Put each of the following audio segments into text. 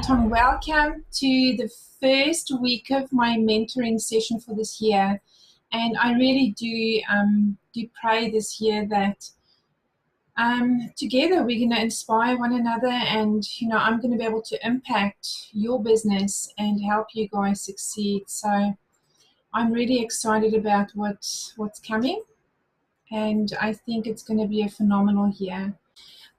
Tom, welcome to the first week of my mentoring session for this year. And I really do pray this year that together we're going to inspire one another, and I'm going to be able to impact your business and help you guys succeed. So I'm really excited about what's coming, and I think it's going to be a phenomenal year.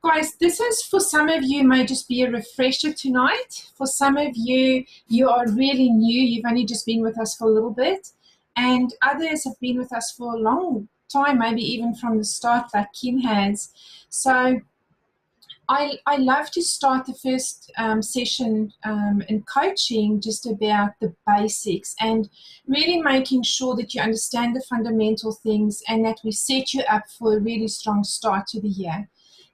Guys, this is, for some of you, may just be a refresher tonight. For some of you, you are really new. You've only just been with us for a little bit. And others have been with us for a long time, maybe even from the start, like Kim has. So I love to start the first session in coaching just about the basics and really making sure that you understand the fundamental things and that we set you up for a really strong start to the year.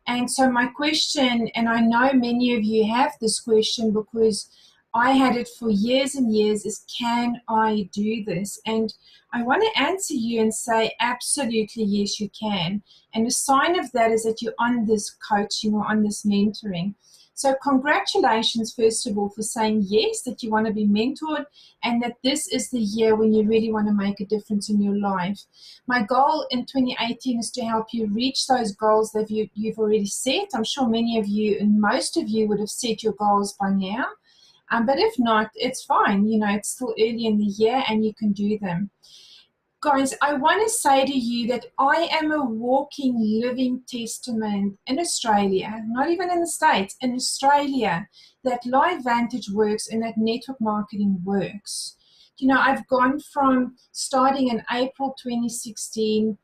And so my question, and I know many of you have this question because I had it for years and years, is can I do this? And I want to answer you and say absolutely yes, you can. And the sign of that is that you're on this coaching or on this mentoring. So congratulations, first of all, for saying yes, that you want to be mentored and that this is the year when you really want to make a difference in your life. My goal in 2018 is to help you reach those goals that you've already set. I'm sure many of you and most of you would have set your goals by now. But if not, it's fine. It's still early in the year and you can do them. Guys, I want to say to you that I am a walking, living testament in Australia, not even in the States, in Australia, that LifeVantage works and that network marketing works. I've gone from starting in April 2016,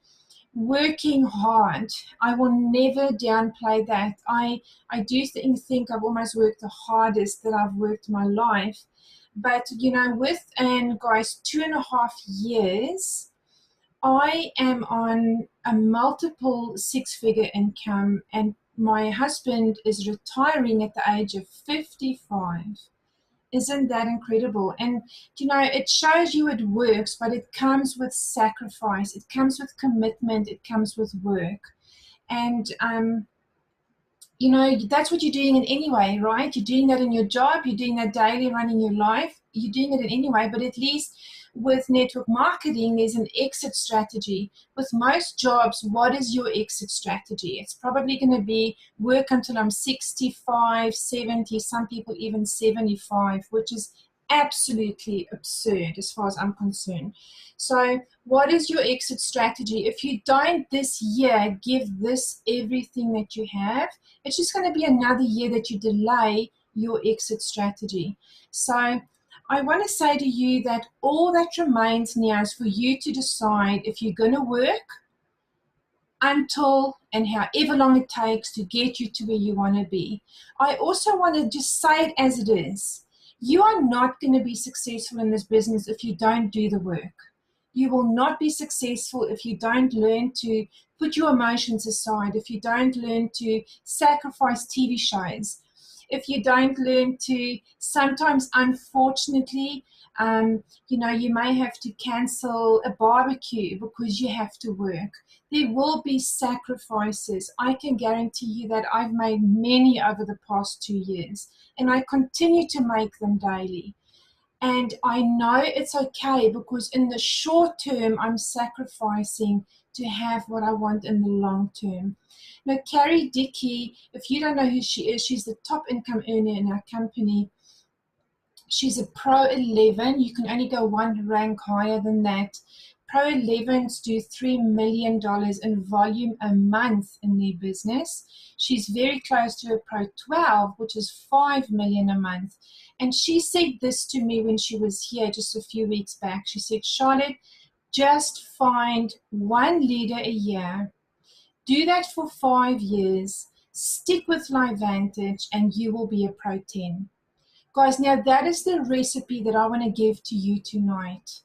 working hard. I will never downplay that. I do think I've almost worked the hardest that I've worked in my life. But, within, guys, 2.5 years, I am on a multiple six-figure income, and my husband is retiring at the age of 55. Isn't that incredible? And, it shows you it works, but it comes with sacrifice. It comes with commitment. It comes with work. And, that's what you're doing in any way, right? You're doing that in your job. You're doing that daily, running your life. You're doing it in any way, but at least with network marketing, there's an exit strategy. With most jobs, what is your exit strategy? It's probably going to be work until I'm 65, 70, some people even 75, which is absolutely absurd as far as I'm concerned. So what is your exit strategy? If you don't this year give this everything that you have, it's just going to be another year that you delay your exit strategy. So I want to say to you that all that remains now is for you to decide if you're going to work until and however long it takes to get you to where you want to be. I also want to just say it as it is. You are not going to be successful in this business if you don't do the work. You will not be successful if you don't learn to put your emotions aside, if you don't learn to sacrifice TV shows, if you don't learn to, sometimes, unfortunately, you may have to cancel a barbecue because you have to work. There will be sacrifices. I can guarantee you that I've made many over the past 2 years, and I continue to make them daily. And I know it's okay because in the short term, I'm sacrificing to have what I want in the long term. Now, Carrie Dickey, if you don't know who she is, she's the top income earner in our company. She's a Pro 11. You can only go one rank higher than that. Pro 11s do $3 million in volume a month in their business. She's very close to a Pro 12, which is $5 million a month. And she said this to me when she was here just a few weeks back. She said, Charlotte, just find one leader a year. Do that for 5 years. Stick with LifeVantage and you will be a Pro 10. Guys, now that is the recipe that I want to give to you tonight.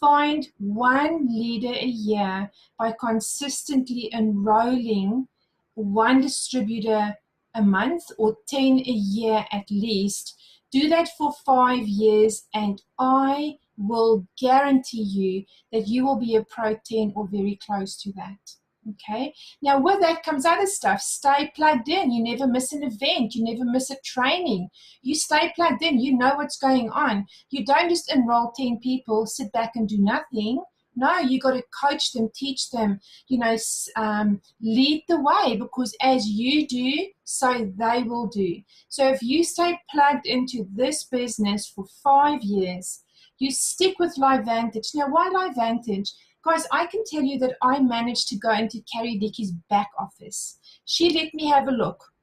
Find one leader a year by consistently enrolling one distributor a month or 10 a year at least. Do that for 5 years and I will guarantee you that you will be a Pro 10 or very close to that. Okay, now with that comes other stuff. Stay plugged in. You never miss an event. You never miss a training. You stay plugged in. You know what's going on. You don't just enroll 10 people, sit back and do nothing. No, you got to coach them, teach them, lead the way, because as you do, so they will do. So if you stay plugged into this business for 5 years, you stick with LifeVantage. Now, why LifeVantage? Guys, I can tell you that I managed to go into Carrie Dickey's back office. She let me have a look,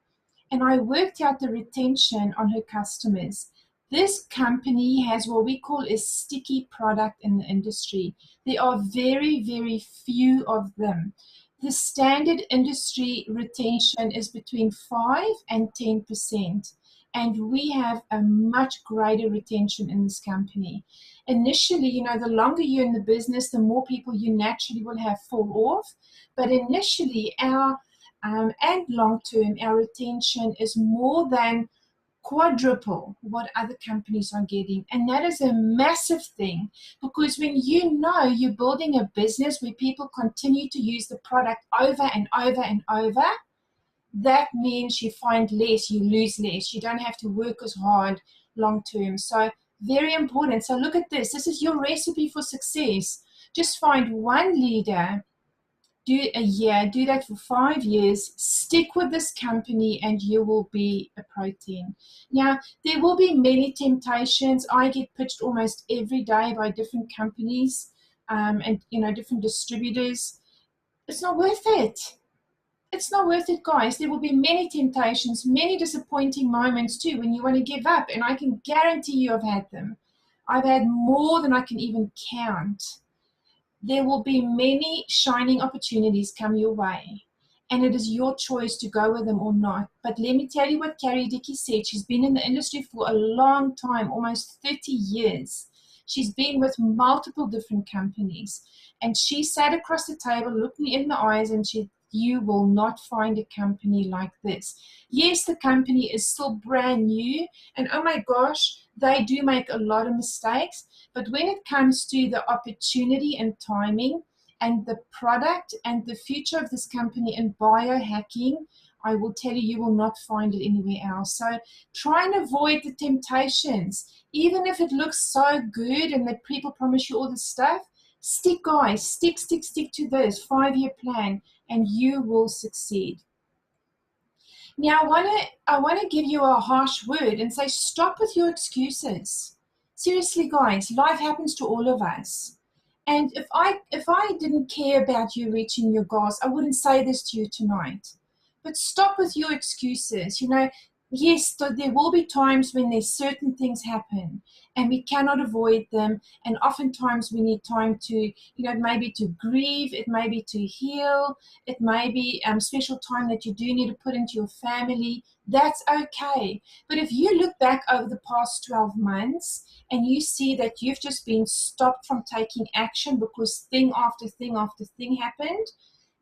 and I worked out the retention on her customers. This company has what we call a sticky product in the industry. There are very, very few of them. The standard industry retention is between 5 and 10%, and we have a much greater retention in this company. Initially, the longer you're in the business, the more people you naturally will have fall off. But initially, and long term, our retention is more than quadruple what other companies are getting. And that is a massive thing, because when you're building a business where people continue to use the product over and over and over, that means you find less, you lose less, you don't have to work as hard long term. So very important. So look at this. This is your recipe for success. Just find one leader, do a year, do that for 5 years, stick with this company, and you will be a protein. Now, there will be many temptations. I get pitched almost every day by different companies and different distributors. It's not worth it. It's not worth it, guys. There will be many temptations, many disappointing moments too when you want to give up, and I can guarantee you I've had them. I've had more than I can even count. There will be many shining opportunities come your way, and it is your choice to go with them or not. But let me tell you what Carrie Dickey said. She's been in the industry for a long time, almost 30 years. She's been with multiple different companies, and she sat across the table, looked me in the eyes, and she, you will not find a company like this. Yes, the company is still brand new, and oh my gosh, they do make a lot of mistakes. But when it comes to the opportunity and timing and the product and the future of this company in biohacking, I will tell you, you will not find it anywhere else. So try and avoid the temptations. Even if it looks so good and that people promise you all this stuff, stick, guys, stick to this 5-year plan, and you will succeed. Now, I want to give you a harsh word and say, stop with your excuses. Seriously, guys, life happens to all of us. And if I didn't care about you reaching your goals, I wouldn't say this to you tonight. But stop with your excuses. Yes, there will be times when there's certain things happen and we cannot avoid them. And oftentimes we need time to, maybe to grieve, it may be to heal, it may be special time that you do need to put into your family. That's okay. But if you look back over the past 12 months and you see that you've just been stopped from taking action because thing after thing after thing happened,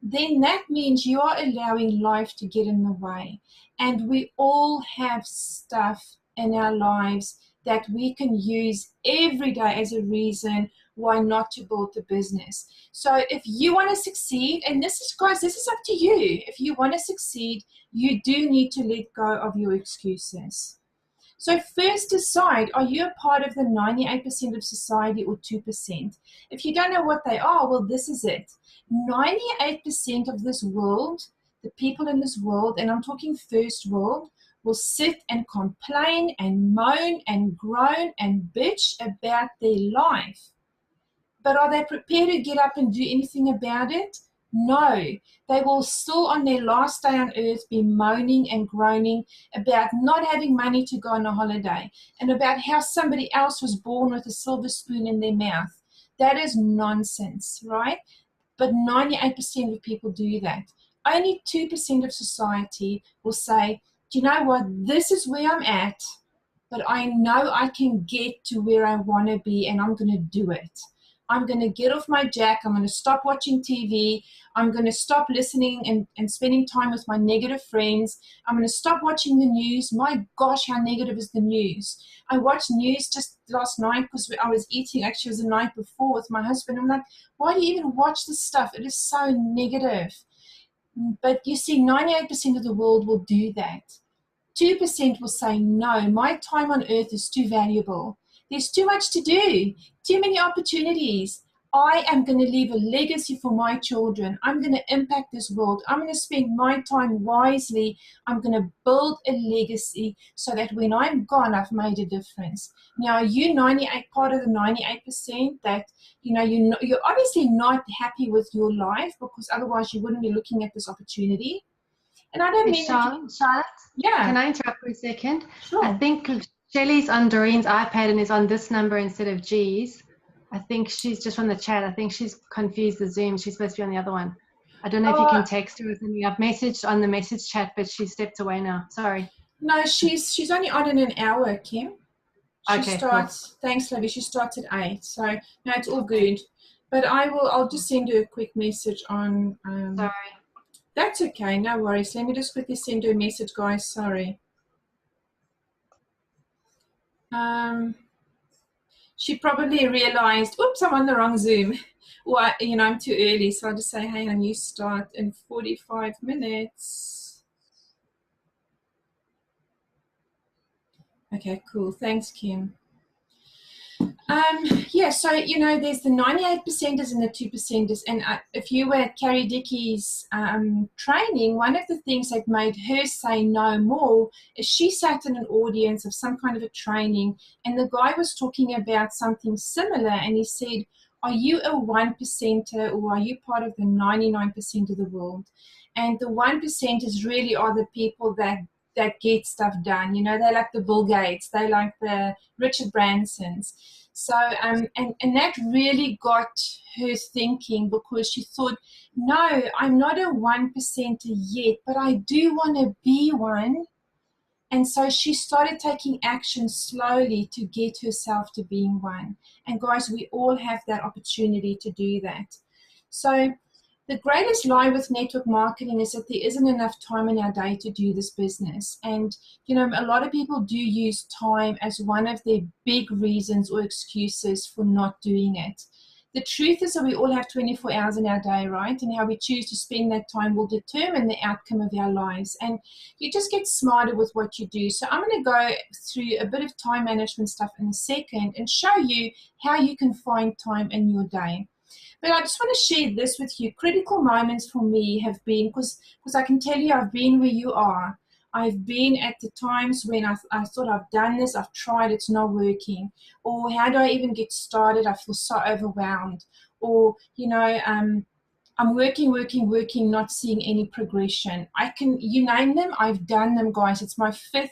then that means you are allowing life to get in the way. And we all have stuff in our lives that we can use every day as a reason why not to build the business. So if you want to succeed, and this is, guys, this is up to you. If you want to succeed, you do need to let go of your excuses. So first decide, are you a part of the 98% of society or 2%? If you don't know what they are, well, this is it. 98% of this world, the people in this world, and I'm talking first world, will sit and complain and moan and groan and bitch about their life. But are they prepared to get up and do anything about it? No. They will still on their last day on earth be moaning and groaning about not having money to go on a holiday and about how somebody else was born with a silver spoon in their mouth. That is nonsense, right? But 98% of people do that. Only 2% of society will say, do you know what, this is where I'm at, but I know I can get to where I want to be, and I'm going to do it. I'm going to get off my jack. I'm going to stop watching TV. I'm going to stop listening and spending time with my negative friends. I'm going to stop watching the news. My gosh, how negative is the news? I watched news just last night because I was eating. Actually, it was the night before with my husband. I'm like, why do you even watch this stuff? It is so negative. But you see, 98% of the world will do that. 2% will say, no, my time on earth is too valuable. There's too much to do, too many opportunities. I am going to leave a legacy for my children. I'm going to impact this world. I'm going to spend my time wisely. I'm going to build a legacy so that when I'm gone, I've made a difference. Now, are you 98, part of the 98% that, you're obviously not happy with your life, because otherwise you wouldn't be looking at this opportunity. And I don't Hey, mean Charlotte, yeah, can I interrupt for a second? sure. I think Shelley's on Doreen's iPad and is on this number instead of G's. I think she's just from the chat. I think she's confused the Zoom. She's supposed to be on the other one. I don't know if you can text her or something. I've messaged on the message chat, but she stepped away now. Sorry. No, she's only on in an hour, Kim. She Okay, cool. thanks, Lovey. She starts at 8, so no, it's all good. But I'll just send her a quick message on. Sorry. That's okay, no worries. Let me just quickly send her a message, guys. Sorry. She probably realized, oops, I'm on the wrong Zoom. Or, I'm too early, so I'll just say, hey, and you start in 45 minutes. Okay, cool. Thanks, Kim. Yeah, so, there's the 98%ers and the 2%ers. And if you were at Carrie Dickey's training, one of the things that made her say no more is she sat in an audience of some kind of a training, and the guy was talking about something similar, and he said, are you a 1%er, or are you part of the 99% of the world? And the 1%ers really are the people that get stuff done. They're like the Bill Gates, they like the Richard Bransons. So, and that really got her thinking, because she thought, no, I'm not a 1%er yet, but I do want to be one. And so she started taking action slowly to get herself to being one. And guys, we all have that opportunity to do that. So the greatest lie with network marketing is that there isn't enough time in our day to do this business. And, a lot of people do use time as one of their big reasons or excuses for not doing it. The truth is that we all have 24 hours in our day, right? And how we choose to spend that time will determine the outcome of our lives. And you just get smarter with what you do. So I'm going to go through a bit of time management stuff in a second and show you how you can find time in your day. But I just want to share this with you. Critical moments for me have been, because I can tell you I've been where you are. I've been at the times when I thought I've done this, I've tried, it's not working. Or how do I even get started? I feel so overwhelmed. Or, I'm working, not seeing any progression. You name them, I've done them, guys. It's my 5th.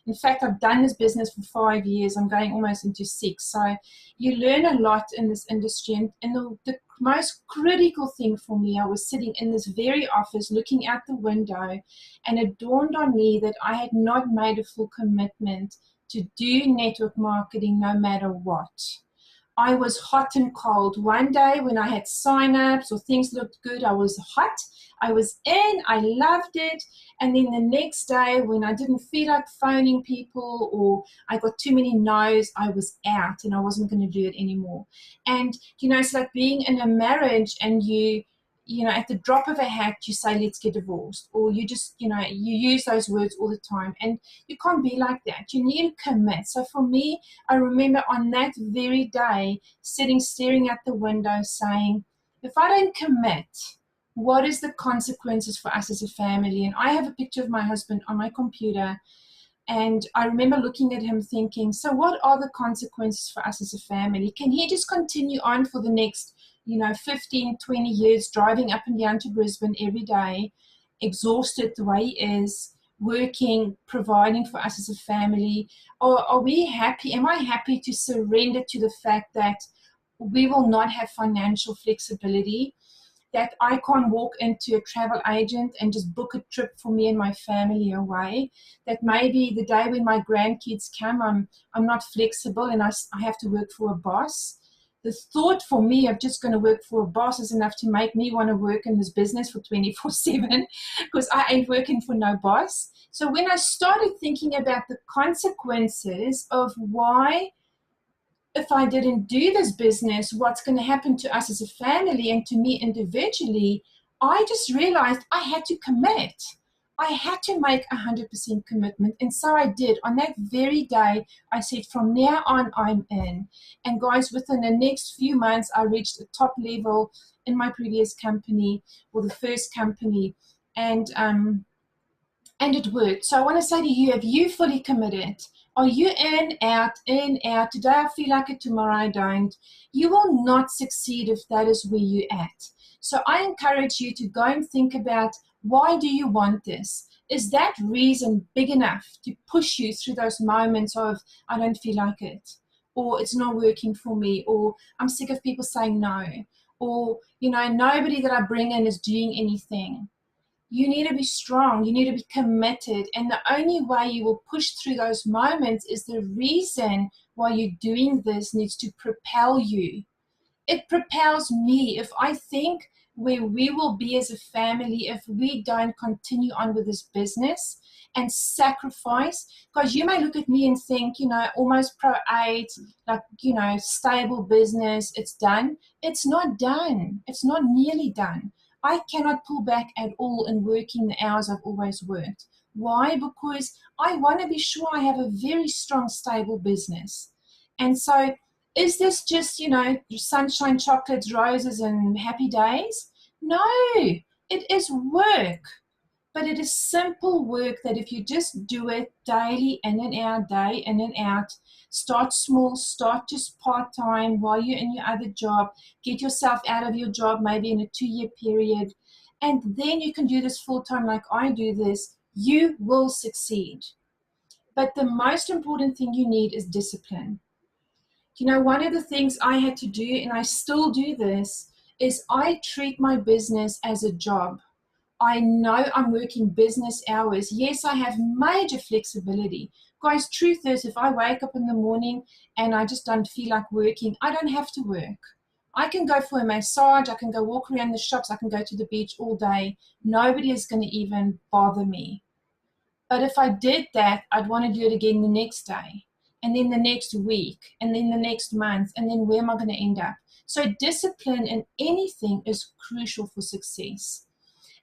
In fact, I've done this business for 5 years. I'm going almost into 6. So you learn a lot in this industry. And the most critical thing for me, I was sitting in this very office looking out the window, and it dawned on me that I had not made a full commitment to do network marketing no matter what. I was hot and cold. One day when I had sign-ups or things looked good, I was hot. I was in, I loved it. And then the next day when I didn't feel like phoning people, or I got too many no's, I was out and I wasn't going to do it anymore. And, it's like being in a marriage, and at the drop of a hat, you say, let's get divorced. Or you just, you use those words all the time. And you can't be like that. You need to commit. So for me, I remember on that very day, staring at the window saying, if I don't commit, what is the consequences for us as a family? And I have a picture of my husband on my computer. And I remember looking at him thinking, so what are the consequences for us as a family? Can he just continue on for the next 15, 20 years, driving up and down to Brisbane every day, exhausted the way he is, working, providing for us as a family? Or are we happy? Am I happy to surrender to the fact that we will not have financial flexibility, that I can't walk into a travel agent and just book a trip for me and my family away, that maybe the day when my grandkids come, I'm not flexible and I have to work for a boss? The thought for me of just going to work for a boss is enough to make me want to work in this business for 24/7, because I ain't working for no boss. So when I started thinking about the consequences of why, if I didn't do this business, what's going to happen to us as a family and to me individually, I just realized I had to commit. I had to make 100% commitment. And so I did. On that very day, I said, from now on, I'm in. And guys, within the next few months, I reached a top level in my previous company, or the first company. And it worked. So I want to say to you, have you fully committed? Are you in, out, in, out? Today I feel like it, tomorrow I don't. You will not succeed if that is where you're at. So I encourage you to go and think about, why do you want this? Is that reason big enough to push you through those moments of, I don't feel like it, or it's not working for me, or I'm sick of people saying no, or, nobody that I bring in is doing anything? You need to be strong. You need to be committed. And the only way you will push through those moments is the reason why you're doing this needs to propel you. It propels me. If I think where we will be as a family if we don't continue on with this business and sacrifice, because you may look at me and think, almost pro 8, like, stable business, it's done. It's not done. It's not nearly done. I cannot pull back at all in working the hours I've always worked. Why? Because I want to be sure I have a very strong, stable business. And so, is this just, sunshine, chocolates, roses, and happy days? No, it is work. But it is simple work that if you just do it daily, in and out, day in and out, start small, start just part-time while you're in your other job, get yourself out of your job maybe in a 2-year period, and then you can do this full-time like I do this, you will succeed. But the most important thing you need is discipline. One of the things I had to do, and I still do this, is I treat my business as a job. I know I'm working business hours. Yes, I have major flexibility. Guys, truth is, if I wake up in the morning and I just don't feel like working, I don't have to work. I can go for a massage, I can go walk around the shops, I can go to the beach all day. Nobody is going to even bother me. But if I did that, I'd want to do it again the next day, and then the next week, and then the next month, and then where am I going to end up? So discipline in anything is crucial for success.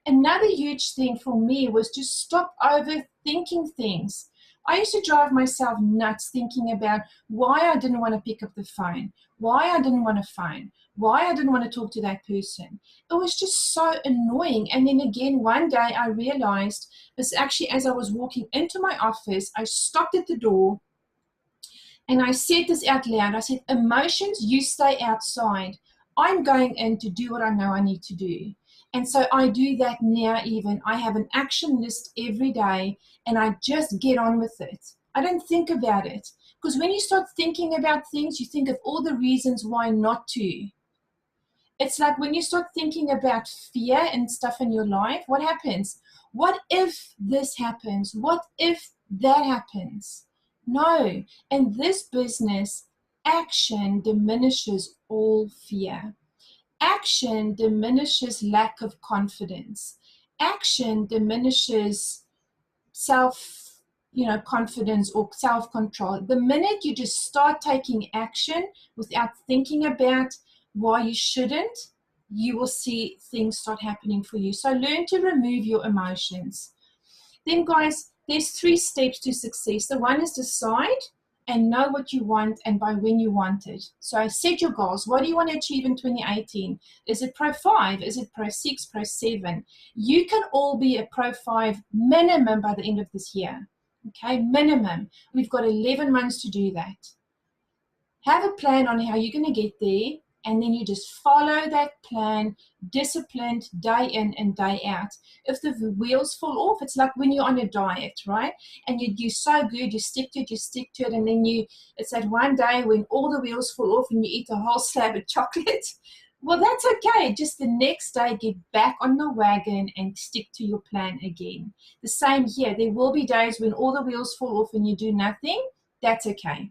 Another huge thing for me was to stop overthinking things. I used to drive myself nuts thinking about why I didn't want to pick up the phone, why I didn't want to phone, why I didn't want to talk to that person. It was just so annoying. And then again, one day I realized, it's actually as I was walking into my office, I stopped at the door and I said this out loud. I said, emotions, you stay outside. I'm going in to do what I know I need to do. And so I do that now even. I have an action list every day and I just get on with it. I don't think about it. Because when you start thinking about things, you think of all the reasons why not to. It's like when you start thinking about fear and stuff in your life, what happens? What if this happens? What if that happens? No. In this business, action diminishes all fear. Action diminishes lack of confidence. Action diminishes confidence or self-control. The minute you just start taking action without thinking about why you shouldn't, you will see things start happening for you. So learn to remove your emotions. Then guys, there's 3 steps to success. The one is decide and know what you want and by when you want it. So set your goals. What do you want to achieve in 2018? Is it Pro 5? Is it Pro 6, Pro 7? You can all be a Pro 5 minimum by the end of this year. Okay, minimum. We've got 11 months to do that. Have a plan on how you're going to get there, and then you just follow that plan, disciplined, day in and day out. If the wheels fall off, it's like when you're on a diet, right? And you're so good, you stick to it, and then it's that one day when all the wheels fall off and you eat a whole slab of chocolate. Well, that's okay. Just the next day, get back on the wagon and stick to your plan again. The same here. There will be days when all the wheels fall off and you do nothing. That's okay.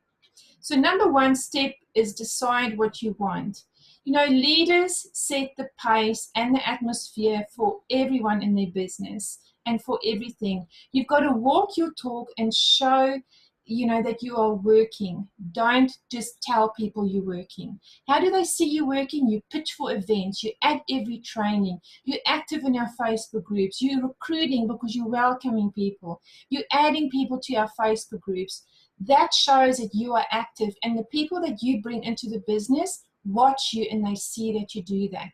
So number 1 step is decide what you want. Leaders set the pace and the atmosphere for everyone in their business and for everything. You've got to walk your talk and show you know, that you are working. Don't just tell people you're working. How do they see you working? You pitch for events, you're at every training, you're active in our Facebook groups, you're recruiting because you're welcoming people, you're adding people to our Facebook groups. That shows that you are active, and the people that you bring into the business watch you and they see that you do that.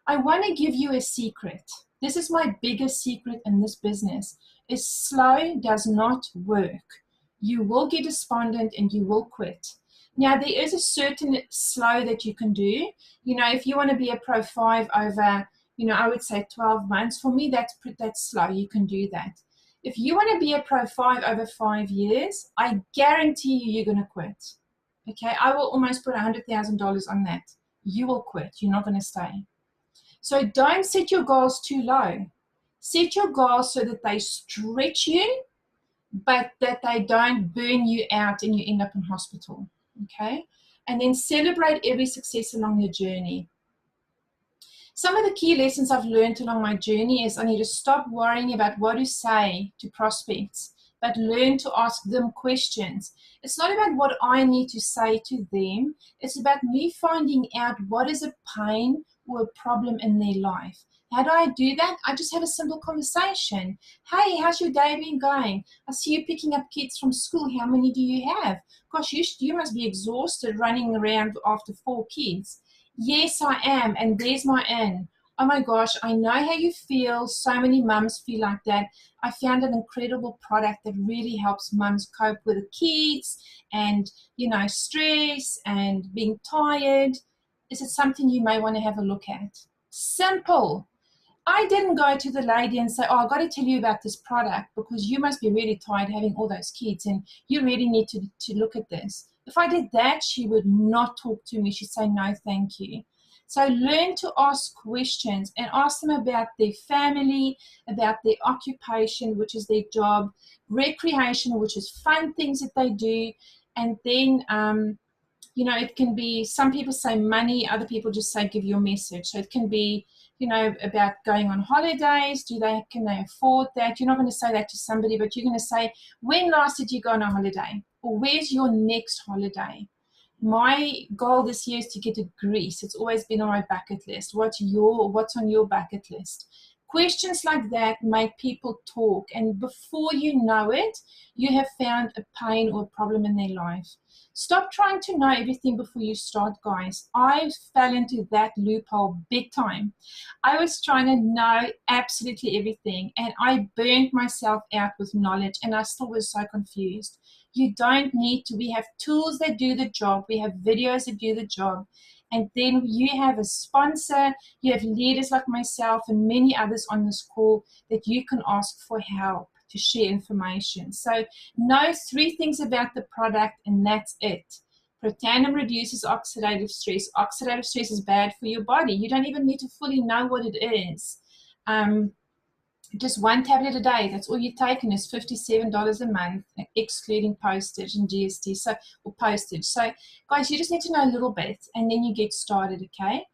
I want to give you a secret. This is my biggest secret in this business, is slow does not work. You will get despondent and you will quit. Now, there is a certain slow that you can do. You know, if you want to be a Pro 5 over, you know, I would say 12 months, for me, that's slow. You can do that. If you want to be a Pro 5 over 5 years, I guarantee you're going to quit. Okay, I will almost put $100,000 on that. You will quit. You're not going to stay. So don't set your goals too low. Set your goals so that they stretch you, but that they don't burn you out and you end up in hospital. Okay? And then celebrate every success along your journey. Some of the key lessons I've learned along my journey is I need to stop worrying about what to say to prospects, but learn to ask them questions. It's not about what I need to say to them. It's about me finding out what is a pain or a problem in their life. How do I do that? I just have a simple conversation. Hey, how's your day been going? I see you picking up kids from school. How many do you have? Gosh, you must be exhausted running around after 4 kids. Yes, I am, and there's my in. Oh my gosh, I know how you feel. So many mums feel like that. I found an incredible product that really helps mums cope with the kids and, you know, stress and being tired. Is it something you may want to have a look at? Simple. I didn't go to the lady and say, oh, I've got to tell you about this product because you must be really tired having all those kids and you really need to look at this. If I did that, she would not talk to me. She'd say, no, thank you. So learn to ask questions and ask them about their family, about their occupation, which is their job, recreation, which is fun things that they do, and then you know, it can be, some people say money, other people just say give your message. So it can be, you know, about going on holidays. Can they afford that? You're not going to say that to somebody, but you're going to say, when last did you go on a holiday? Or where's your next holiday? My goal this year is to get to Greece. It's always been on my bucket list. What's on your bucket list? Questions like that make people talk, and before you know it, you have found a pain or a problem in their life. Stop trying to know everything before you start, guys. I fell into that loophole big time. I was trying to know absolutely everything, and I burnt myself out with knowledge, and I still was so confused. You don't need to. We have tools that do the job. We have videos that do the job. And then you have a sponsor, you have leaders like myself and many others on this call that you can ask for help to share information. So know 3 things about the product, and that's it. Protandim reduces oxidative stress. Oxidative stress is bad for your body. You don't even need to fully know what it is. Just 1 tablet a day, that's all you take, and it's $57 a month, excluding postage and GST, or postage. So guys, you just need to know a little bit and then you get started, okay?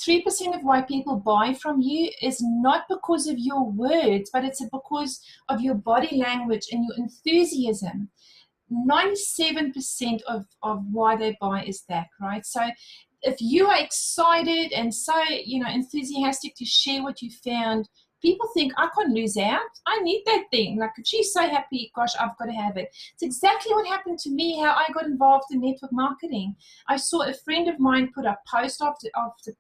3% of why people buy from you is not because of your words, but it's because of your body language and your enthusiasm. 97% of why they buy is that, right? So if you are excited and so, you know, enthusiastic to share what you found, people think, I can't lose out. I need that thing. Like, if she's so happy, gosh, I've got to have it. It's exactly what happened to me, how I got involved in network marketing. I saw a friend of mine put up post after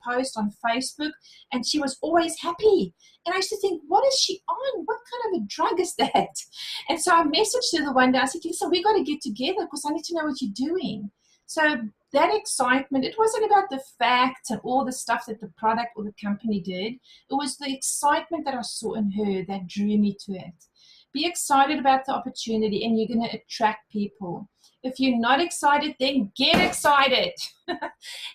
post on Facebook, and she was always happy. And I used to think, what is she on? What kind of a drug is that? And so I messaged her the one day. I said, Lisa, we got to get together because I need to know what you're doing. So that excitement, it wasn't about the facts and all the stuff that the product or the company did. It was the excitement that I saw in her that drew me to it. Be excited about the opportunity and you're going to attract people. If you're not excited, then get excited.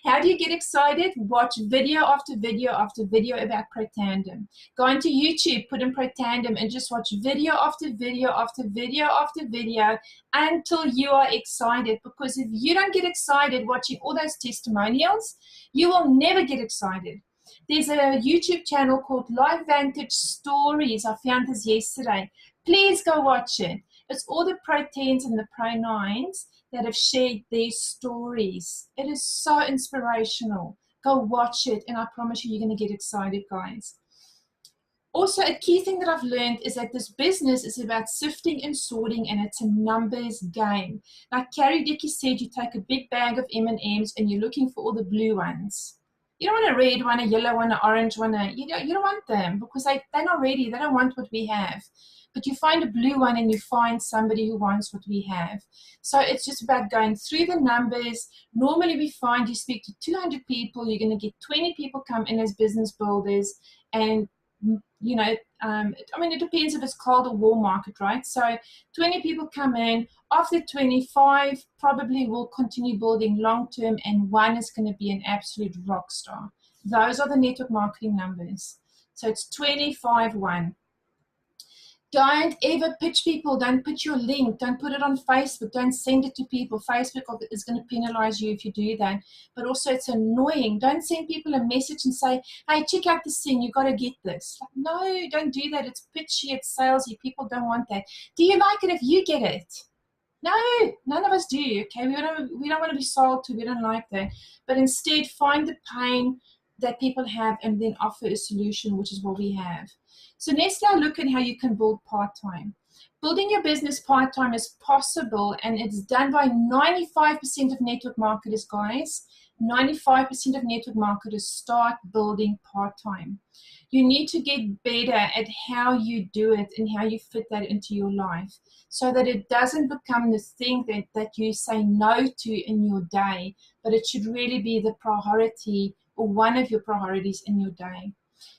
How do you get excited? Watch video after video after video about Protandim. Go onto YouTube, put in Protandim, and just watch video after video after video after video until you are excited. Because if you don't get excited watching all those testimonials, you will never get excited. There's a YouTube channel called LifeVantage Stories. I found this yesterday. Please go watch it. It's all the pro 10s and the pro 9s that have shared their stories. It is so inspirational. Go watch it, and I promise you, you're going to get excited, guys. Also, a key thing that I've learned is that this business is about sifting and sorting, and it's a numbers game. Like Carrie Dickey said, you take a big bag of M&Ms and you're looking for all the blue ones. You don't want a red one, a yellow one, an orange one. You don't want them because they're not ready. They don't want what we have. But you find a blue one and you find somebody who wants what we have. So it's just about going through the numbers. Normally we find you speak to 200 people, you're going to get 20 people come in as business builders, and I mean, it depends if it's cold or warm market, right? So 20 people come in. After 25, probably will continue building long term, and one is going to be an absolute rock star. Those are the network marketing numbers. So it's 25, 1. Don't ever pitch people. Don't put your link. Don't put it on Facebook. Don't send it to people. Facebook is going to penalize you if you do that. But also, it's annoying. Don't send people a message and say, hey, check out this thing. You got to get this. Like, no, don't do that. It's pitchy. It's salesy. People don't want that. Do you like it if you get it? No, none of us do. Okay, we don't want to be sold to. We don't like that. But instead, find the pain that people have and then offer a solution, which is what we have. So next, now look at how you can build part-time. Building your business part-time is possible, and it's done by 95% of network marketers, guys. 95% of network marketers start building part-time. You need to get better at how you do it and how you fit that into your life so that it doesn't become the thing that you say no to in your day, but it should really be the priority or one of your priorities in your day.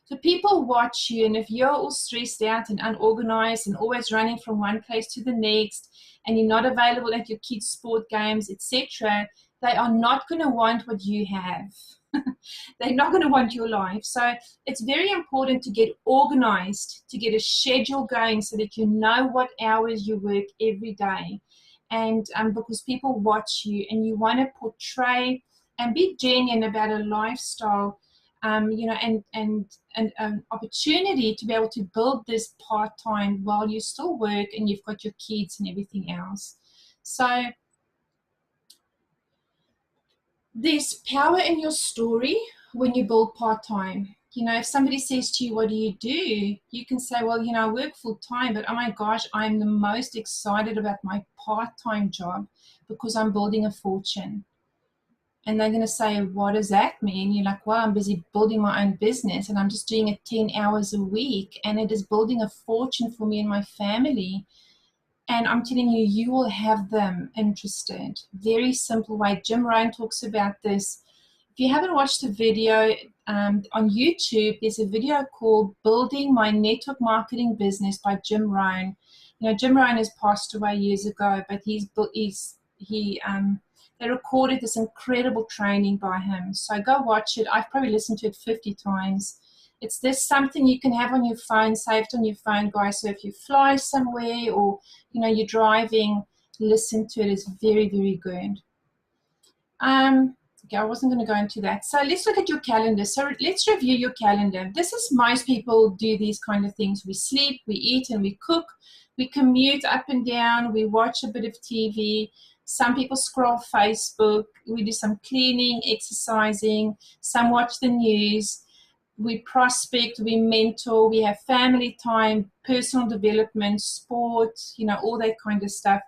So people watch you, and if you're all stressed out and unorganized and always running from one place to the next, and you're not available at your kids' sport games, etc., they are not going to want what you have. They're not going to want your life. So it's very important to get organized, to get a schedule going so that you know what hours you work every day. And because people watch you, and you want to portray and be genuine about a lifestyle, and an opportunity to be able to build this part-time while you still work and you've got your kids and everything else. So there's power in your story when you build part-time. If somebody says to you, what do? You can say, well, I work full-time, but oh my gosh, I'm the most excited about my part-time job because I'm building a fortune. And they're going to say, what does that mean? You're like, well, I'm busy building my own business and I'm just doing it 10 hours a week, and it is building a fortune for me and my family. And I'm telling you, you will have them interested. Very simple way. Jim Rohn talks about this. If you haven't watched the video on YouTube, there's a video called Building My Network Marketing Business by Jim Rohn. Jim Rohn has passed away years ago, but they recorded this incredible training by him. So go watch it. I've probably listened to it 50 times. It's this something you can have on your phone, saved on your phone, guys. So if you fly somewhere or, you're driving, listen to it. It's very, very good. Okay, I wasn't going to go into that. So let's look at your calendar. So let's review your calendar. This is, most people do these kind of things. We sleep, we eat, and we cook. We commute up and down. We watch a bit of TV. Some people scroll Facebook. We do some cleaning, exercising. Some watch the news. We prospect, we mentor, we have family time, personal development, sport, all that kind of stuff.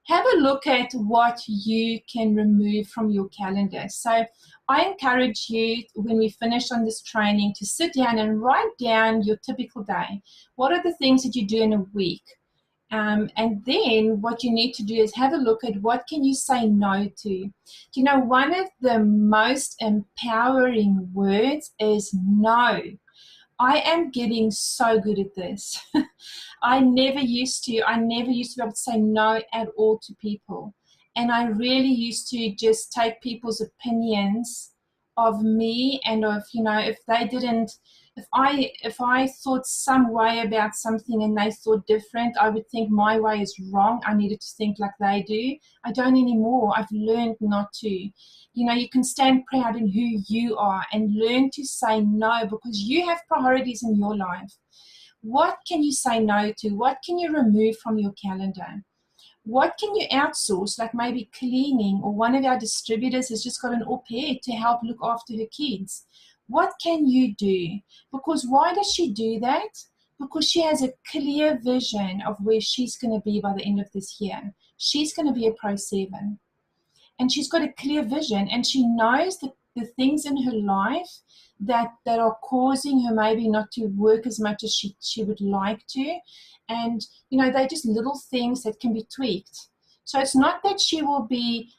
Have a look at what you can remove from your calendar. So I encourage you, when we finish on this training, to sit down and write down your typical day. What are the things that you do in a week? And then what you need to do is have a look at what can you say no to. One of the most empowering words is no. I am getting so good at this. I never used to be able to say no at all to people. And I really used to just take people's opinions of me, and of, if I thought some way about something and they thought different, I would think my way is wrong. I needed to think like they do. I don't anymore. I've learned not to. You can stand proud in who you are and learn to say no, because you have priorities in your life. What can you say no to? What can you remove from your calendar? What can you outsource, like maybe cleaning, or one of our distributors has just got an au pair to help look after her kids? What can you do? Because why does she do that? Because she has a clear vision of where she's going to be by the end of this year. She's going to be a Pro 7. And she's got a clear vision, and she knows the things in her life that are causing her maybe not to work as much as she would like to. And they're just little things that can be tweaked. So it's not that she will be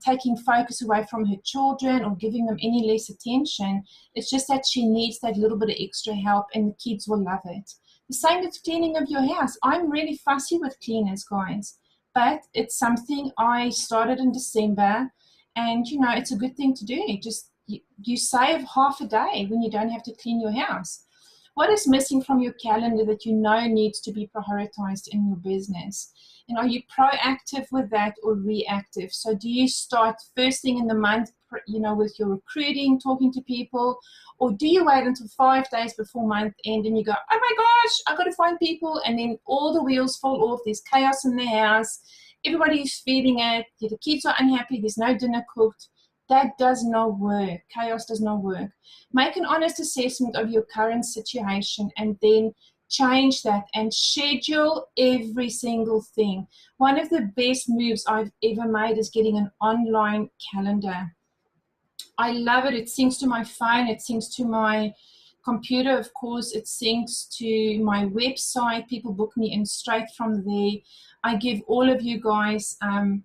taking focus away from her children or giving them any less attention. It's just that she needs that little bit of extra help, and the kids will love it. The same with cleaning of your house. I'm really fussy with cleaners, guys, but it's something I started in December, and it's a good thing to do. Just you save half a day when you don't have to clean your house. What is missing from your calendar that needs to be prioritized in your business? And are you proactive with that or reactive? So do you start first thing in the month, with your recruiting, talking to people, or do you wait until 5 days before month end and you go, oh my gosh, I've got to find people, and then all the wheels fall off, there's chaos in the house, everybody's feeling it, the kids are unhappy, there's no dinner cooked? That does not work. Chaos does not work. Make an honest assessment of your current situation and then change that and schedule every single thing. One of the best moves I've ever made is getting an online calendar. I love it. It syncs to my phone. It syncs to my computer, of course. It syncs to my website. People book me in straight from there. I give all of you guys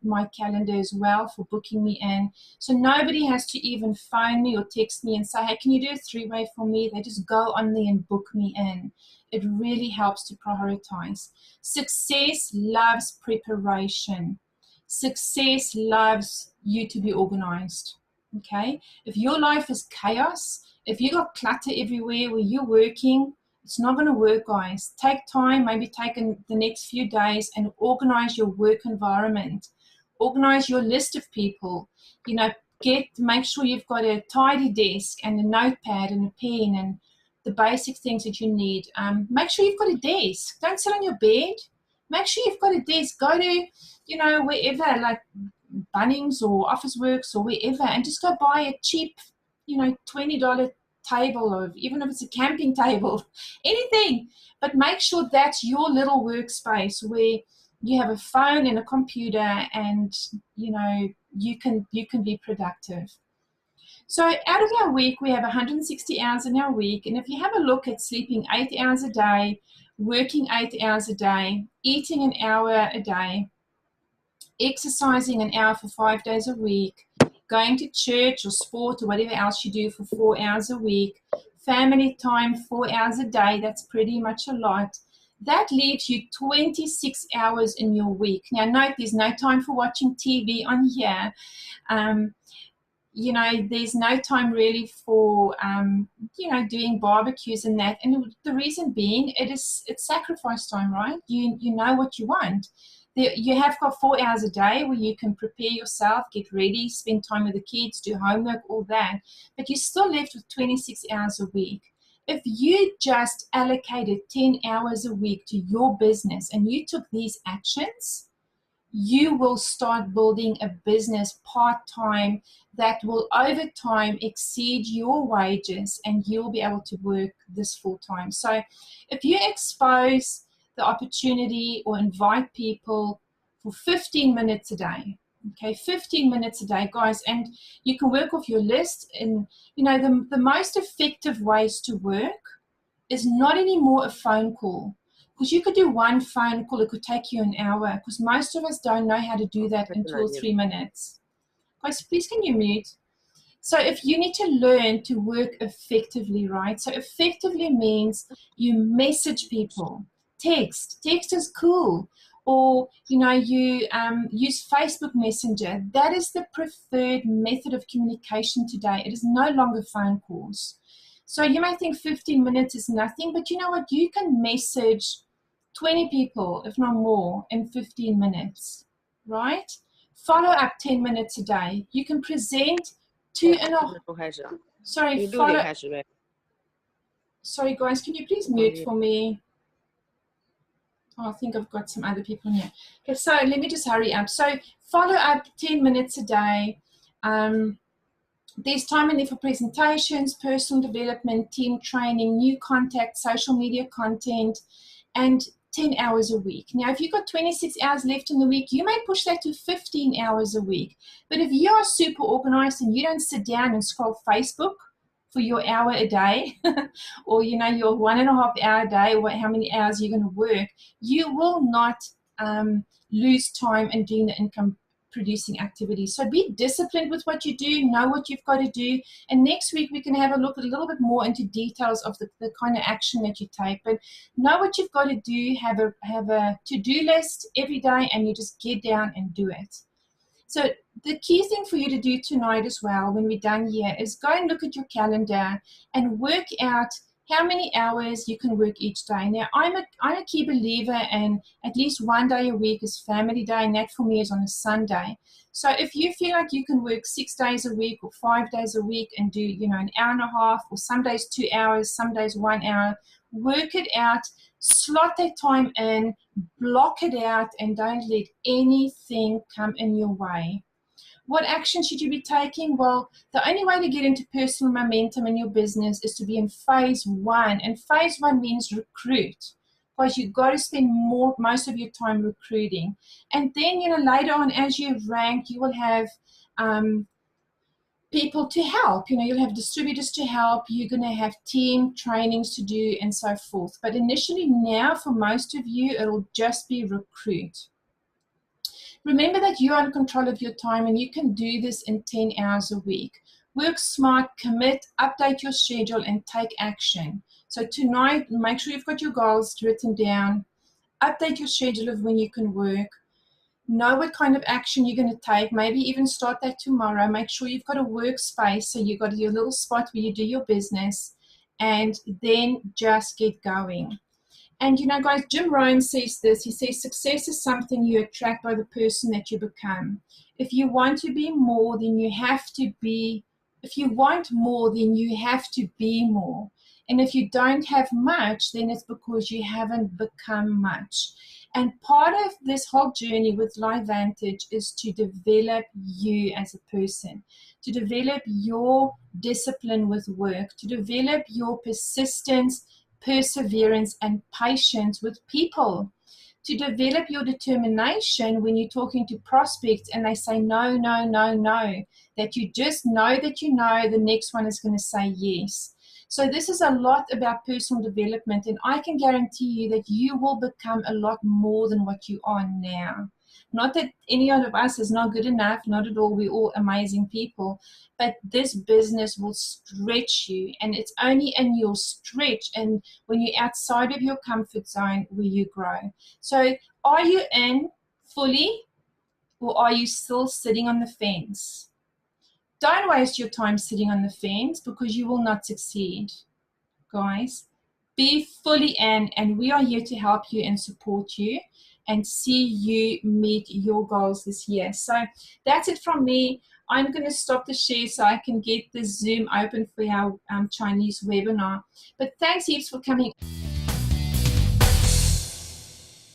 my calendar as well for booking me in. So nobody has to even phone me or text me and say, hey, can you do a three-way for me? They just go on there and book me in. It really helps to prioritize. Success loves preparation. Success loves you to be organized. Okay? If your life is chaos, if you got clutter everywhere where you're working, it's not going to work, guys. Take time, maybe take in the next few days and organize your work environment. Organize your list of people. Make sure you've got a tidy desk and a notepad and a pen and the basic things that you need. Make sure you've got a desk. Don't sit on your bed. Make sure you've got a desk. Go to, wherever, like Bunnings or Officeworks or wherever, and just go buy a cheap, $20 table, or even if it's a camping table, anything. But make sure that's your little workspace where you have a phone and a computer, and you can be productive. So out of our week, we have 160 hours in our week, and if you have a look at sleeping 8 hours a day, working 8 hours a day, eating an hour a day, exercising an hour for 5 days a week, going to church or sport or whatever else you do for 4 hours a week, family time 4 hours a day, that's pretty much a lot. That leaves you 26 hours in your week. Now note, there's no time for watching TV on here. There's no time really for, doing barbecues and that. And the reason being, it's sacrifice time, right? You know what you want. You have got 4 hours a day where you can prepare yourself, get ready, spend time with the kids, do homework, all that. But you're still left with 26 hours a week. If you just allocated 10 hours a week to your business and you took these actions, you will start building a business part-time that will over time exceed your wages, and you'll be able to work this full-time. So if you expose the opportunity or invite people for 15 minutes a day, okay, 15 minutes a day, guys, and you can work off your list. And the most effective ways to work is not anymore a phone call. Because you could do one phone call, it could take you an hour, because most of us don't know how to do that in 2 or 3 minutes. Guys, please can you mute? So if you need to learn to work effectively, right? So effectively means you message people, text is cool, or you use Facebook Messenger. That is the preferred method of communication today. It is no longer phone calls. So you may think 15 minutes is nothing, but you know what? You can message 20 people, if not more, in 15 minutes, right? Follow up 10 minutes a day. You can present follow Sorry guys, can you please mute for me? Oh, I think I've got some other people in here. Okay, so let me just hurry up. So follow up 10 minutes a day. There's time in there for presentations, personal development, team training, new contact, social media content, and 10 hours a week. Now, if you've got 26 hours left in the week, you may push that to 15 hours a week. But if you are super organized and you don't sit down and scroll Facebook for your hour a day, or you know, your 1.5 hour a day, or how many hours you're going to work, you will not lose time in doing the income producing activities. So be disciplined with what you do, know what you've got to do, and next week we can have a look a little bit more into details of the kind of action that you take. But know what you've got to do, have a to-do list every day, and you just get down and do it. So the key thing for you to do tonight as well, when we're done here, is go and look at your calendar and work out how many hours you can work each day. Now, I'm a key believer in at least one day a week is family day, and that for me is on a Sunday. So if you feel like you can work 6 days a week or 5 days a week and do, you know, 1.5 hours, or some days 2 hours, some days 1 hour, work it out, slot that time in, block it out, and don't let anything come in your way. What action should you be taking? Well, the only way to get into personal momentum in your business is to be in phase 1. And phase 1 means recruit, because you've got to spend most of your time recruiting. And then, you know, later on, as you rank, you will have people to help. You know, you'll have distributors to help. You're going to have team trainings to do and so forth. But initially now, for most of you, it'll just be recruit. Remember that you're in control of your time, and you can do this in 10 hours a week. Work smart, commit, update your schedule, and take action. So tonight, make sure you've got your goals written down. Update your schedule of when you can work. Know what kind of action you're going to take. Maybe even start that tomorrow. Make sure you've got a workspace, so you've got your little spot where you do your business, and then just get going. And you know, guys, Jim Rohn says this. He says, success is something you attract by the person that you become. If you want to be more, then you have to be, if you want more, then you have to be more. And if you don't have much, then it's because you haven't become much. And part of this whole journey with LifeVantage is to develop you as a person, to develop your discipline with work, to develop your persistence, perseverance, and patience with people, to develop your determination when you're talking to prospects and they say no, no, no, no, that you just know that you know the next one is going to say yes. So this is a lot about personal development, and I can guarantee you that you will become a lot more than what you are now. Not that any of us is not good enough, not at all. We're all amazing people. But this business will stretch you, and it's only in your stretch and when you're outside of your comfort zone where you grow. So are you in fully, or are you still sitting on the fence? Don't waste your time sitting on the fence, because you will not succeed, guys. Be fully in, and we are here to help you and support you and see you meet your goals this year. So that's it from me. I'm going to stop the share so I can get the Zoom open for our Chinese webinar. But thanks heaps for coming.